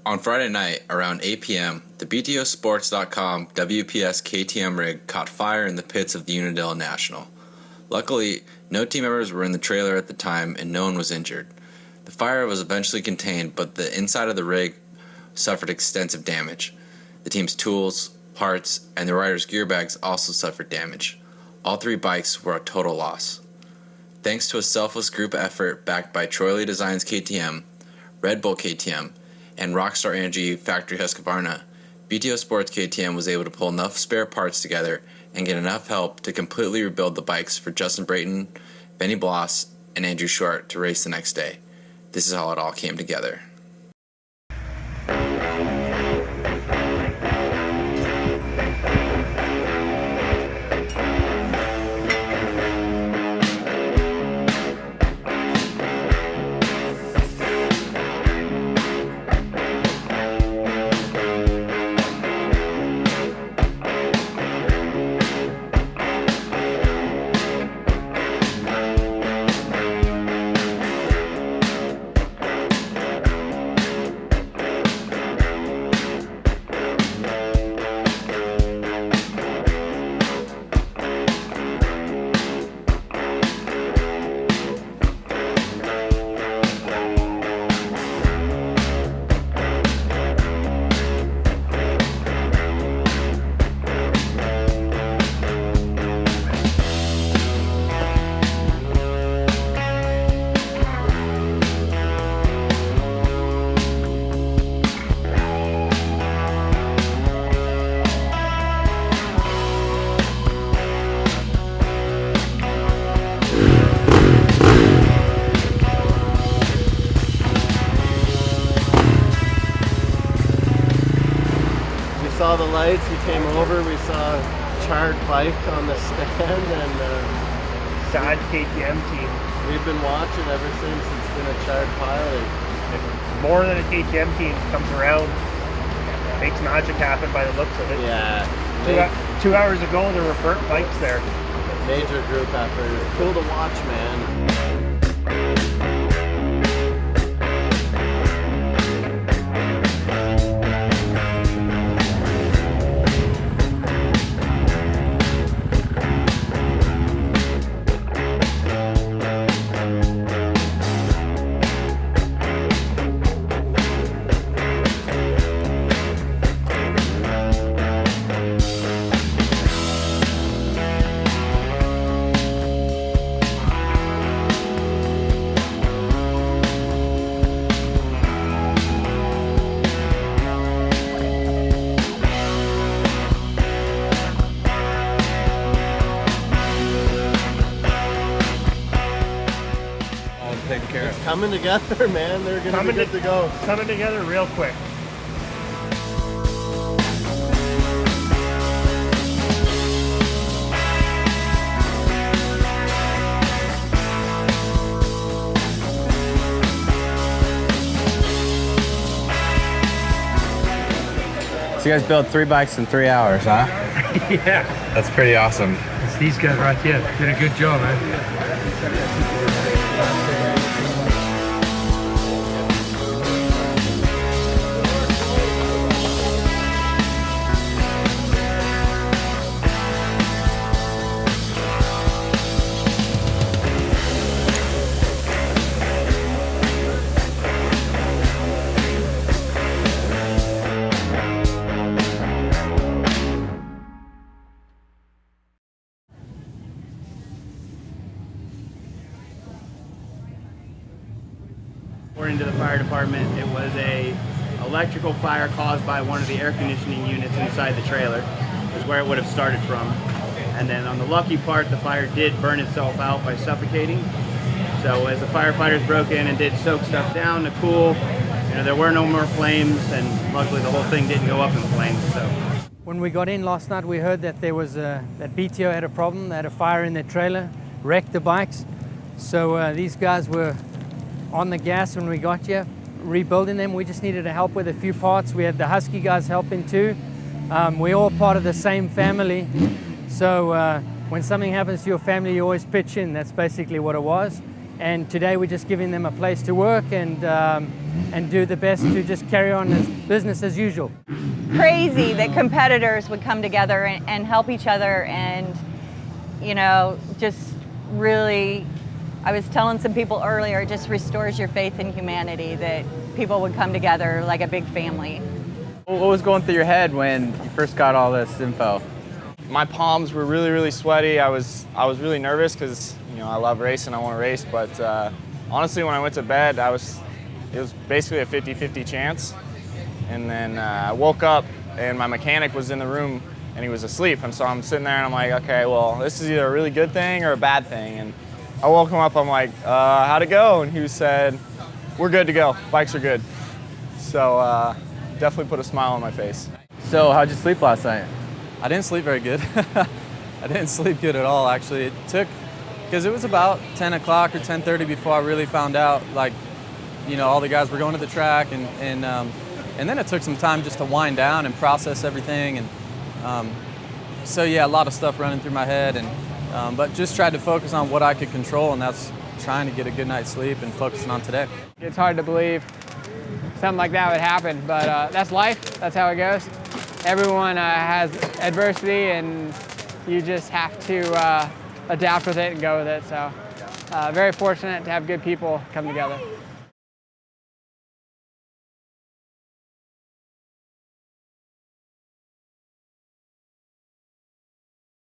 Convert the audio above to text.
On Friday night, around 8 p.m., the BTO Sports.com WPS-KTM rig caught fire in the pits of the Unadilla National. Luckily, no team members were in the trailer at the time and no one was injured. The fire was eventually contained, but the inside of the rig suffered extensive damage. The team's tools, parts, and the riders' gear bags also suffered damage. All 3 bikes were a total loss. Thanks to a selfless group effort backed by Troy Lee Designs KTM, Bull KTM, and Rockstar Energy Factory Husqvarna, BTO Sports KTM was able to pull enough spare parts together and get enough help to completely rebuild the bikes for Justin Brayton, Bloss and Andrew to race the next day. This is how it all came together. Saw the lights, we came over, we saw a charred bike on the stand, and sad KTM team. We've been watching ever since. It's been a charred pile. And more than a KTM team comes around, makes magic happen by the looks of it. Yeah. 2 hours ago there were burnt bikes there. Major group effort. It was cool to watch, man. It's coming together, man. They're going to be good to go. Coming together real quick. So you guys built 3 bikes in 3 hours, huh? Yeah. That's pretty awesome. It's these guys right here. Did a good job, man. According to the fire department, it was a electrical fire caused by one of the air conditioning units inside the trailer, is where it would have started from. And then on the lucky part, the fire did burn itself out by suffocating. So as the firefighters broke in and did soak stuff down to cool, there were no more flames, and luckily the whole thing didn't go up in flames. So when we got in last night, we heard that there was that BTO had a problem. They had a fire in their trailer, wrecked the bikes. So these guys were on the gas when we got here, rebuilding them. We just needed to help with a few parts. We had the Husky guys helping too. We're all part of the same family. So when something happens to your family, you always pitch in. That's basically what it was. And today we're just giving them a place to work and do the best to just carry on as business as usual. Crazy that competitors would come together and help each other, and you know, just really, I was telling some people earlier, it just restores your faith in humanity that people would come together like a big family. What was going through your head when you first got all this info? My palms were really, really sweaty. I was really nervous because, you know, I love racing, I want to race, but honestly, when I went to bed, it was basically a 50-50 chance. And then I woke up and my mechanic was in the room and he was asleep. And so I'm sitting there and I'm like, okay, well, this is either a really good thing or a bad thing. And I woke him up, I'm like, how'd it go? And he said, we're good to go, bikes are good. So definitely put a smile on my face. So how'd you sleep last night? I didn't sleep very good. I didn't sleep good at all, actually. It took, because it was about 10 o'clock or 10:30 before I really found out, like, you know, all the guys were going to the track, and then it took some time just to wind down and process everything, and so yeah, a lot of stuff running through my head, and but just tried to focus on what I could control, and that's trying to get a good night's sleep and focusing on today. It's hard to believe something like that would happen, but that's life, that's how it goes. Everyone has adversity, and you just have to adapt with it and go with it, so very fortunate to have good people come together.